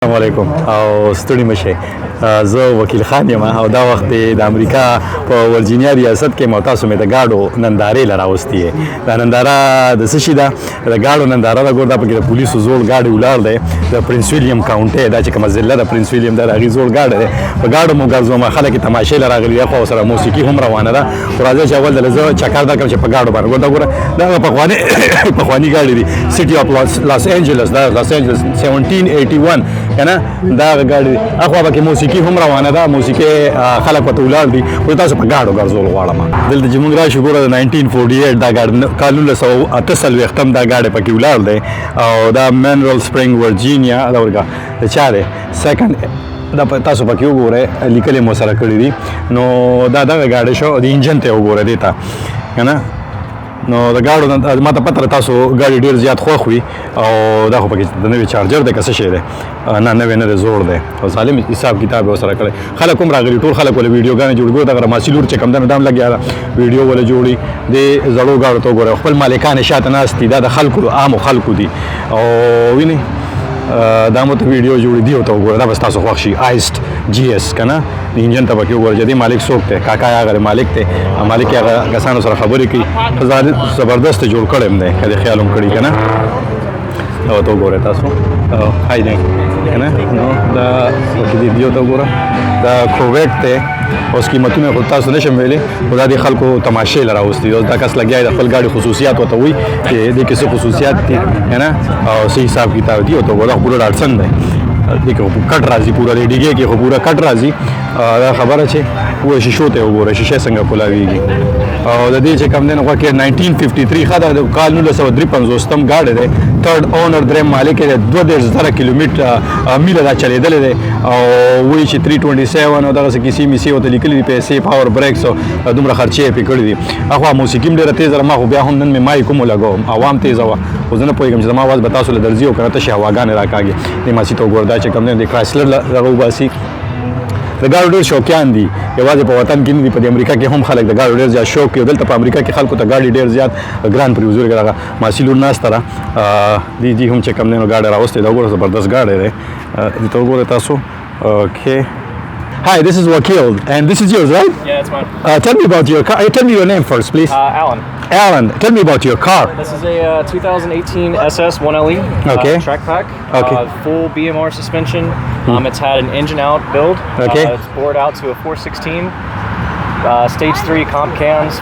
السلام علیکم او ستړي مشه زه وکیل خان یم او دا وخت د امریکا په ورجینیا ریاست کې متاسو مې د گاډو نندارې لراوستي دا ننداره د څه شي ده د گاډو ننداره د ګوردا په کې د پولیسو زوړ گاډي ولار دی د پرنس ویلیام کاونټي دا چې کوم ضلع د پرنس ویلیام د هغې زوړ گاډی دی په گاډو مو ګرځوم خلک تماشې لراغلي خو سره موسیقي هم روانه ده خو راځي چې اول د زه چکر دا کوم چې په گاډو باندې ګوردا ګوره دا پخواني گاډي دي سټي اف لاس انجلس دا لاس انجلس 1781 کنه دا گاډي اخو به کې موسیقي هم روانه ده موسیقي خلک په تولال دي خو تاسو په گاډو ګرځول غواړم دلته چې موږ راشو ګوره د 1948 دا گاډي کال 1988 ختم دا گاډي پکې ولال دی او دا منرل سپرینګ ورجینیا دا ورګه چا دی سیکنډ دا تاسو پکې وګورئ لیکلې مو سره کړی دي نو دا دغه گاډي شو د انجن ته وګورئ دیتا کنه نو د گاډو ما ته پته تاسو گاډي ډیر زیات خوښ وي او دا خو پکې د نوې چارجر دی که څه شی دی نه نوې نه دی زوړ دی او سالم حساب کتاب یې ورسره کړی خلک هم راغلي ټول خلک ولې ویډیوګانې جوړ کړو دغه ماسي لور چې کوم دی نو دا هم لګیا ده ویډیو ولې جوړي د زړو گاډو ته وګورئ خپل مالکان یې شاته ناست دي دا د خلکو عامو خلکو دي او وینئ دا مو ته ویډیو جوړې دی او ته وګوره دا به ستاسو خوښ شي آیسټ جی ایس که نه د انجن ته پکې وګوره چې دې مالک څوک دی کاکا یې هغه مالک دی مالک یې هغه کسانو سره خبرې کوي زبردست جوړ کړی هم دی که دې خیال هم کړي که نه او ته وګورئ تاسو هاي دی که نه نو دا پکې دې دیو ته وګوره دا کروویټ دی اوس قیمتونه خو تاسو نشم ویلی خو دا د خلکو تماشې لراوستي اوس دا کس لګیا د خپل ګاډي خصوصیات ورته وایي چې دې کې څه خصوصیات دي که نه او څه حساب کتاب دي ورته وګوره پوره ډاټسن دی دې کې کټ راځي پوره د ډیګې کې خو پوره کټ راځي دا خبره چې وایي شیشو ته وګوره شیشې څنګه کولاویږي او د دې چې کوم دی نو خو کې 1953 ښه ده د کال 1953 گاډی دی تھرډ اونر دریم مالک دی 2000 کیلومتر میله دا چلیدلی دی او وایي چې 327 او دغسې کیسې میسې ورته لیکلي دي پیسې پاور بریکس او دومره خرچې یې پرې کړي دي اخوا موسیقي هم ډېره تیزه ما خو بیا هم نن مې مایک هم ولګوم عوام تیزه وه خو زه نه پوهېږم چې زما اواز به تاسو له درځي او که نه تشې هواګانې راکاږي دې ماسي ته وګوره دا چې کوم دی د کرایسلر دغه وباسي د ګاډو ډېر شوقیان دي یوازې په وطن کې نه دي په امریکا کې هم خلک د ګاډو ډېر زیات شوق کوي دلته په امریکا کې خلکو ته ګاډي ډېر زیات ګران پرې وزور دغه ماسي لور ناسته ده دي هم چې کوم دی نو ګاډی راوستې دا وګوره زبردست ګاډی دی دې ته وګورئ تاسو اوکې Hi, this is Wakil, and this is yours, right? Yeah, it's mine. Tell me about your car. Tell me your name first, please. Alan. Alan, tell me about your car. This is a 2018 SS 1LE Okay. track pack. Okay. Full BMR suspension. It's had an engine out build. Okay. It's bored out to a 416. Stage 3 comp cams,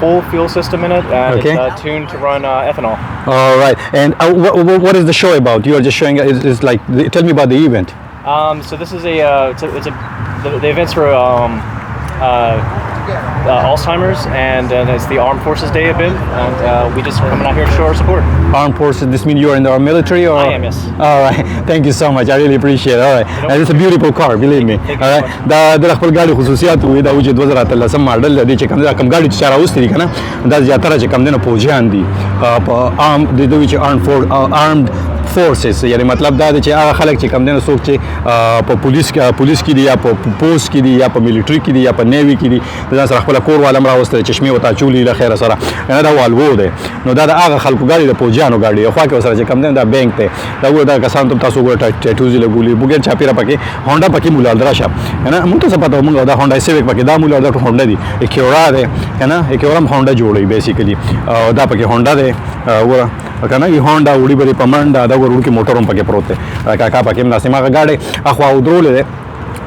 full fuel system in it, and Okay. it's tuned to run ethanol. All right. And what is the show about? You are just showing. It's like. Tell me about the event. So this is the events for Alzheimer's, and it's the Armed Forces Day event, and we just coming out here to show our support. Armed forces. This means you are in our military, or? I am, yes. All right. Thank you so much. I really appreciate it. All right. And it's a beautiful car, believe me. Thank you All right. so much. دا د خپل ګاډي خصوصیات وي دا چې 2013 ماډل دی چې کوم ګاډي چې راوستي دي کنه دا زیاتره چې کوم نه پوجیان دي په عام د دوی چې armed forces یعنی مطلب دا دی چې هغه خلک چې کوم نه څوک چې په پولیس کې دي یا په پوسټ کې دي یا په ملټری کې دي یا په نیوی کې دي دا سره خپل کور والم راوستل چشمه وتا چولې له خیره سره دا والوو دی نو دا د هغه خلکو ګاډي د پوجانو ګاډي خو کې سره چې کوم نه دا بانک ته دا وګړه دا کسان ته تاسو وګړه ټیټوزي لګولي بوګر چاپیره پکې هونډا پکې مولال دراشه کنه موږ ته څه پته موږ دا هونډا سیویک پکې دا مولال دا هونډا دی اکیورا دی کنه اکیورم هونډا جوړي بیسیکلی دا پکې هونډا دی وګوره کنه ای هونډا وړي بری پمنډا دا ورونکي موټرون پکې پروت دی کاکا پکې ناسمه ګاډي اخوا ودرولې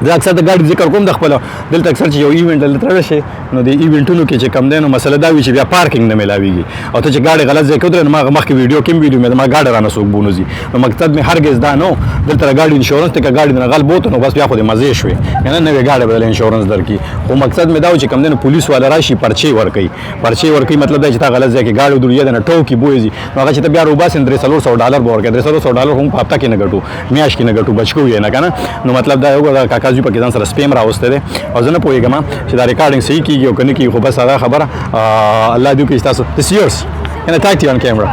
دا اکثر د ګاډي ذکر کوم د خپل دلته اکثر چې یو ایونت دلته راشي نو د ایونټونو کې چې کم دی نو مسله دا وي چې بیا پارکینګ نه ملاويږي او ته چې ګاډي غلط ځای کې ودرې ما مخکې ویډیو کې ویډیو مې ما ګاډي رانه سوق بونوزي نو مقصد مې هرګز دا نو دلته ګاډي انشورنس ته ګاډي نه غل بوته نو بس بیا خو دې مزه شوي کنه نوې ګاډي بدل انشورنس درکې خو مقصد مې دا و چې کم دی نو پولیس والا راشي پرچې ورکوي مطلب دا چې تا غلط ځای کې ګاډي ودرې نه ټوکی بوزي نو هغه چې ته بیا روباسن $300 به ورکړې $300 هم په هفته کې نه ګټو میاشت کې نه ګټو بچو یې نه کنه نو مطلب دا یو کاکاجي پکې ځان سره سپیم راوسته دي او زه نه پوهېږم چې دا ریکارډینګ صحیح کېږي او که نه کېږي خو بس دا خبره الله دې وکړي تاسو This is yours. Can I talk to you on camera?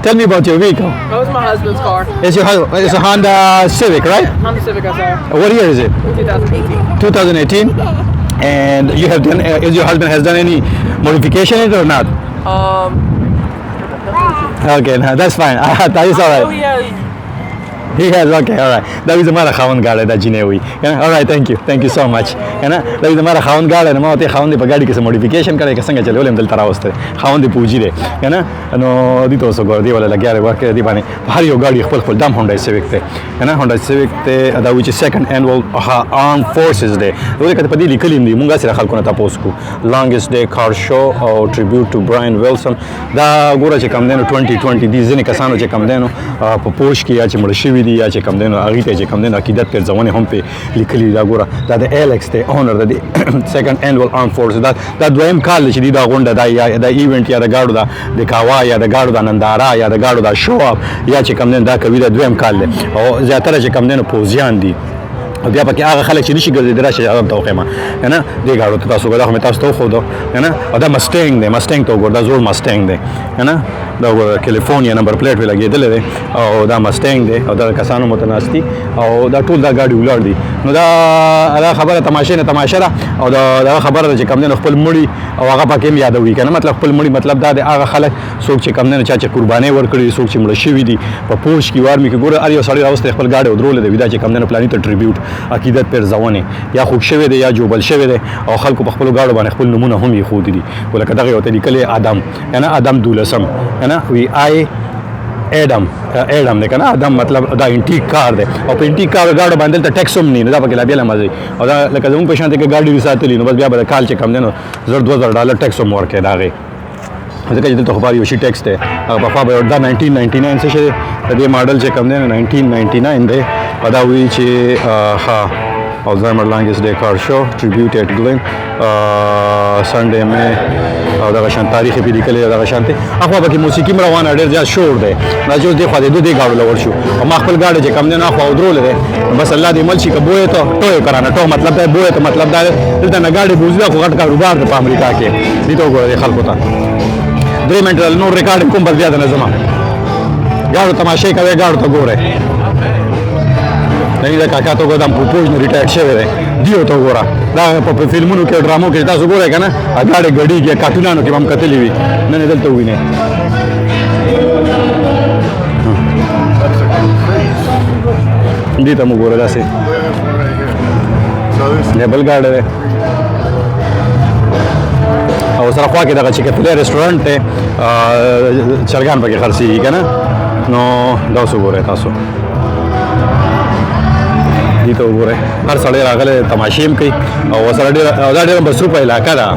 Tell me about your vehicle. That was my husband's car. It's a Honda Civic, right? Honda Civic, I saw. What year is it? 2018. 2018. And you have done? Is your husband has done any modification in it or not? Um, Okay, no, that's fine. That is all Oh, right. yeah. okay, all right. دا وی زما د خاوند گاډی دا جینې وي کنه. all right, thank you so much کنه. دا وی زما د خاوند گاډی نه، ما ته خاوند په گاډي کې څه موډیفیکیشن کړی که څنګه چلولم دلته راوسته. خاوند پوجي دی کنه. نو دې تاسو ګور دی ولا لګیا ورکه دی باندې هر یو گاډي خپل خپل دام هونډا سیویک ته کنه. هونډا سیویک ته دا وی چې سیکنډ انوال آرم فورسز دی. دوی کته په دې لیکلیم دی مونږه سره خلکو نه تاسو کو longest day car show او tribute to Brian Wilson. دا ګوره چې کم دینو 2020 دي ځینې کسانو چې کم دینو په پوش کې یا چې مړ شوي دي یا چې کم دینو هغې ته چې کم دینو عقیدت پر ځوانې هم پې لیکلي. دا ګوره دا د ایلکس دی اونر د سیکنډ انوال آرم فورس. دا دویم کال دی چې دی دا غونډه دا یا د ایونټ یا د ګاډو دا د کاوا یا د ګاډو د ننداره یا د ګاډو دا شو اپ یا چې کم دینو دا کوي دا دویم کال دی او زیاتره چې کم دینو پوزیان دي. بیا پکې هغه خلک چې نشي ګرځېدلی راشي هغه ته وښیم کنه. دې ګاډو ته تاسو ګوره خو مې تاسو ته وښودو کنه. او دا مسټینګ دی، مسټینګ ته وګوره دا زوړ مسټینګ دی کنه. دا وګوره کیلیفورنیا نمبر پلیټ وی لګېدلی دی او دا مسټینګ دی او دا کسانو متناستی او دا ټول دا ګاډي ولاړ دي. نو دا خبره تماشې نه تماشه ده او دا خبره ده چې کم دی خپل مړي او هغه پکې هم یادوي کنه. مطلب خپل مړي مطلب دا د هغه خلک څوک چې کم دی چا چې قربانۍ ورکړي څوک چې مړه شوي دي په پوش کې وارمي کې ګوره هر یو سړی راوستی خپل ګاډی ودرولې دی دا چې کم دی پلاني ته ټریبیوټ عقیدت پر ځوانې یا خوږ شوی دی یا جوبل شوی دی او خلکو په خپلو ګاډو باندې خپل نومونه هم ایښودي دي. ولکه دغه یو ته لیکلی ادم کنه، ادم 12 کنه وی آی اډم دی کنه. ادم مطلب دا انټیک کار دی او په انټیک کار ګاډو باندې ته ټیکس هم نه دا پکې لا بیا مزه او دا لکه زموږ په شان ته کې ګاډي وساتلی نو بس بیا به کال چې کم دی نو $2000 ټیکس هم ورکړي د هغې ځکه چې دلته خو بار یو شي ټیکس دی هغه پخوا به دا 1999 څه شی دی د دې ماډل چې کم دی 1999 دی او دا وایي چې ها Alzheimer longest day car show tribute at Glen Sunday May او دغه شان تاریخ په لیکلي دغه شان ته اخوا به کې موسیقي روانه ډېر زیات شور دی. دا چې دې خو دې ګاډو لور شو او ما خپل ګاډي چې کم نه اخوا ودرول دی بس الله دې مل شي کبوې ته ټوې کرانه ټو مطلب دا بوې ته مطلب دا دلته نه ګاډي بوزي خو غټ کاروبار دی په امریکا کې. دې ته وګورئ خلکو ته 3 منټه نور ریکارډ کوم بل بیا د نظم ګاډو تماشې کوي ګاډو ته ګوره. دا کاکا ته ګورم په پوج نه ریټایر شوی دی دیو ته ګوره. دا په فلمونو کې ډرامو کې تاسو ګورئ که نه ګاډې ګډي کې کارټونانو کې به هم کتلي وي نن یې دلته ووینئ. دې ته مو ګوره داسې بل ګاډی دی او سره خوا کې دغه چې کتلی رسټورانټ دی چرګان پکې خرڅېږي که نه. نو دا اوس وګورئ تاسو دې ته وګورئ هر سړی راغلی تماشې هم کوي او ورسره ډېره دا ډېره مصروفه علاقه ده.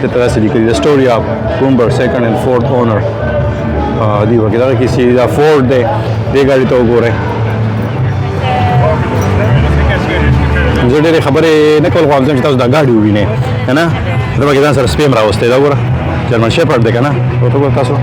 دلته داسې لیکلي د سټوري آف کومبر سیکنډ اینډ فورت اونر دې وکې دغه کیسې دا فورټ دی دې ګاډي ته وګورئ. زه ډېرې خبرې نه کول غواړم چې تاسو دا ګاډي ووینئ که نه. دا پکې ځان سره سپیم راوستی دا ګوره جرمن شیپرډ دی که نه. ورته ګوره تاسو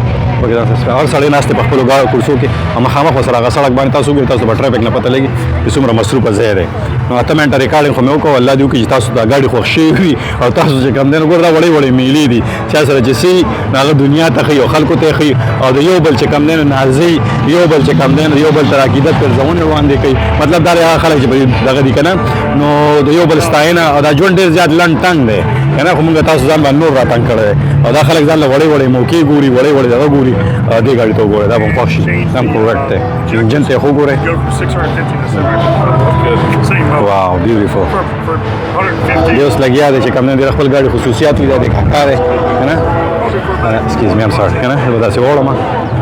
پکې ځان سره هر سړی ناست دی په خپلو کورسو کې او مخامخ ورسره هغه سړک باندې تاسو وګورئ تاسو به ټرافیک نه پته لګي چې څومره مصروفه ځای دی. نو 8 منټه ریکارډینګ خو مې وکړو الله دې وکړي چې تاسو دا ګاډي خوښ شوي وي او تاسو چې کم دی نو ګوره دا وړې وړې میلې دي چا سره چې سي هغه دنیا ته ښي او خلکو ته ښي او د یو بل چې کم دی نو نازوي یو بل چې کم دی نو یو بل تر عقیدت پر ځوانې وړاندې کوي. مطلب دا هغه خلک چې دغه دي که نه نو د یو بل ستاینه او دا ژوند ډېر زیات لنډ ټنګ دی که نه. خو مونږ تاسو ځان باندې نور راتنګ کړی دی او دا خلک ځان له وړې وړې موقع ګوري وړې وړې دغه ګوري دې ګاډي ته وګورئ دا به هم خوښ شي. دا هم کورکټ دی چې انجن ته یې خو وګورئ. واو بیوټیفل. دې اوس لګیا دی چې کم نه ډېر خپل ګاډي خصوصیات وي دا د کاکا دی که نه. ایکسکیوز می ام سوري که نه زه داسې وړم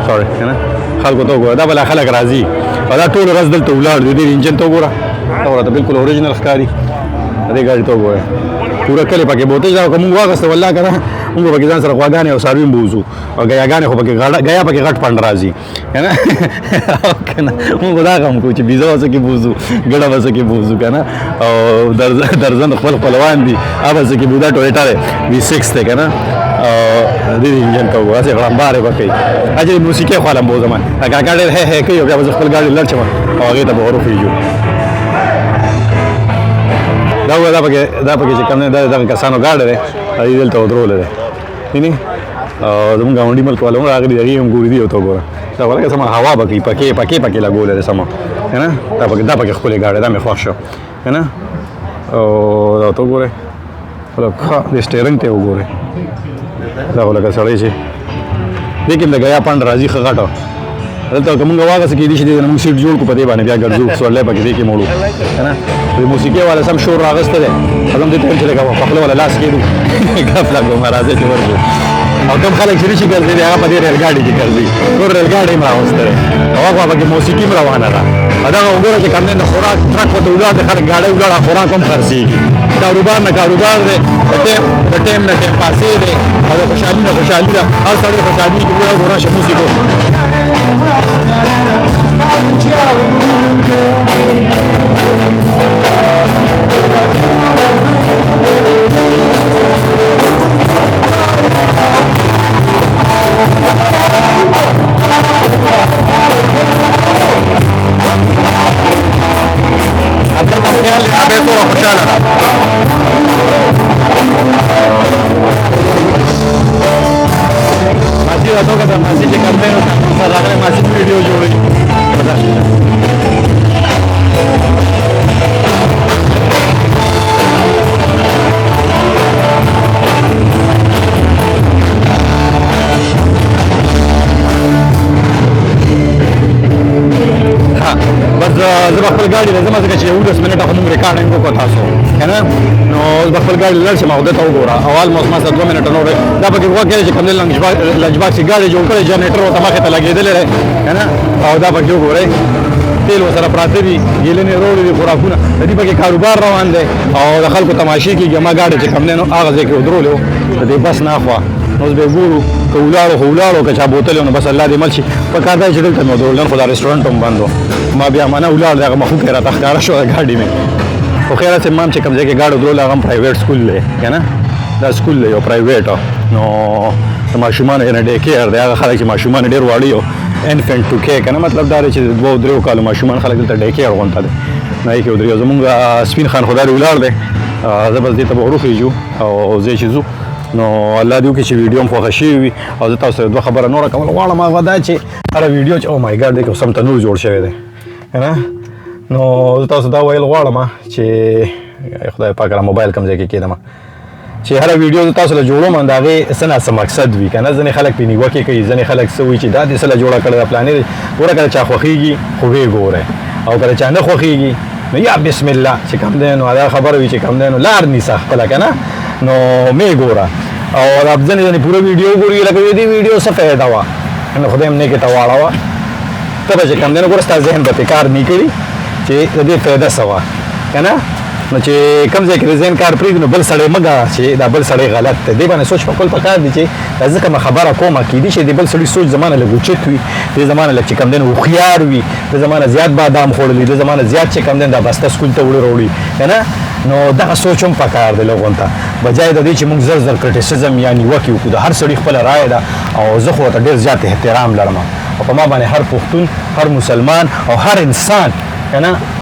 سوري که نه. خلکو ته وګوره دا بله خلک راځي او دا ټول ورځ دلته ولاړ دی. دې انجن ته وګوره دا ورته بالکل اوریجنل ښکاري. دې ګاډي ته وګوره پوره کلی پکې بوتل دا که مونږ واخېسته والله که نه مونږ به پکې ځان سره غواګانې او څاروي هم بوځو او ګیاګانې خو پکې ګیا پکې غټ پنډ راځي که نه که نه مونږ به دا غم کوو چې بیزه به څه کې بوځو ګډه به څه کې بوځو که نه او درزن خپل خپلوان دي هغه به څه کې بوځه ټویټه دی V6 دی که نه او دې انجن ته وګوره هسې غړمبارې به کوي. اچې موسیقۍ خوا له بوځم کاکا ډېر هی کوي او بیا به زه خپل ګاډي لړ شم او هغې ته به وروخېږو. دا پکې چې کم نه دغه کسانو ګاډی دی هغې دلته ودرولی دی وینې او زموږ ګاونډي ملک والا هم راغلي دي هغې هم ګوري دي ورته وګوره دا ولکه سمه هوا به کوي پکې لګولی دی سمه که نه. دا پکې ښکلې ګاډی دا مې خوښ شو که نه. او دا ورته وګورئ ښه د سټیرنګ ته یې وګورئ دا خو لکه سړی چې دې کې هم د ګیا پنډ راځي ښه غټه دلته کومه واغه کې دي چې موږ سیټ جوړ کو په دې باندې بیا ګرځو سوالای پکې دې کې موړو کنه د موسیقي والا سم شور راغسته ده هم دې ته چې لګاو په خپل ولا لاس کېدو غفله کوم راځي چې ورته او کوم خلک چې ګرځي هغه په دې ریل ګاډي کې ګرځي ټول ریل ګاډي ما واستره هغه په موسیقي روانه ده دا وګوره چې کمنه خوراک ټرک په ولاد خلک ګاډي ولاد خوراک هم خرڅيږي کاروبار نه کاروبار دی د ټیم نه ټیم پاسې دی او خوشحالي نه خوشحالي ده هر سړی خوشحالي کې وګوره چې موسیقي زه خپل ګاډي لازم ځکه چې 10 منټه هم ریکارډینګ وکړ تاسو کنه نو زه خپل ګاډي لږ ما ودا ته وګوره اول مو ما 2 منټه نو دا پکې وګورئ چې کوم لنچ باکس ګاډي جوړ کړی جنریټر او تماخه ته لګیدل کنه او دا پکې وګورئ تیل وسره پراته دي ګیلنې روړې دي خوراکونه د دې پکې کاروبار روان دی او د خلکو تماشې کېږي ما ګاډي چې کوم نه هغه ځکه ودرولو د دې بس نه خوا نو به ګورو کولاړو که چا بوتل نو بس الله دې مل شي په کار دی چې دلته نو درول خو دا رستورانټ هم بندو ما بیا معنا ولاړ دغه مخو کې را تخکاره شو ګاډي مې خو خیره چې مام چې کوم ځای کې ګاډي درول هغه پرایویټ سکول دی کنه دا سکول دی یو پرایویټ نو ماشومان یې نه ډې کېر دی هغه خلک چې ماشومان ډېر واړي او انفنټ ټو کې کنه مطلب دا چې 2-3 کال ماشومان خلک دلته ډې کېر غونته دي نه کې ودرې زمونږ سپین خان خدای ولاړ دی زه بس دې ته وروخیږو او زه چې زو نو الله دې وکړي چې ویډیو هم خوښ شي وي او زه تاسو ته دوه خبره نور کوم غواړم هغه دا چې هر ویډیو چې او مای ګاډ دې کوم تنور جوړ شوی دی کنه نو زه تاسو دا ویل غواړم چې خدای پاک را موبایل کم ځای کې کېدم چې هر ویډیو تاسو له جوړوم دا غي سنا سم مقصد وي کنه ځنې خلک په نیوکه کوي ځنې خلک سوي چې دا دې سره جوړه کړل پلان دی ګوره کله چا خوخيږي خو وی ګوره او کله چا نه خوخيږي نو یا بسم الله چې کوم دی نو دا خبره وي چې کوم دی نو لار نیسه خپل کنه نو می ګوره او رب ځنې پوره ویډیو ګوري لکه دې ویډیو څه فائدہ وا نو خدای هم نه کې تواړه وا ته چې کوم دی نو ګوره ستاسو ذهن به کار نه کوي چې دې فائدہ سوا کنه نو چې کوم ځای کې ځین کار پرې نو بل سړی مګه چې دا بل سړی غلط دی دې باندې سوچ پکول پکار دی چې ځکه ما خبره کومه کې دي چې دې بل سړی سوچ زمانه لګوچت وي دې زمانه لکه کم دین خو خيار وي دې زمانه زیات بادام خورلې دې زمانه زیات چې کم دین دا بسته سکول ته وړي کنه نو دا سوچ هم پکار دی لغونته بجای د دې چې موږ زر کرټیسیزم یعنی وکیو کو د هر سړی خپل رائے ده او زه خو ته ډیر زیات احترام لرم او په ما باندې هر پښتون هر مسلمان او هر انسان کنه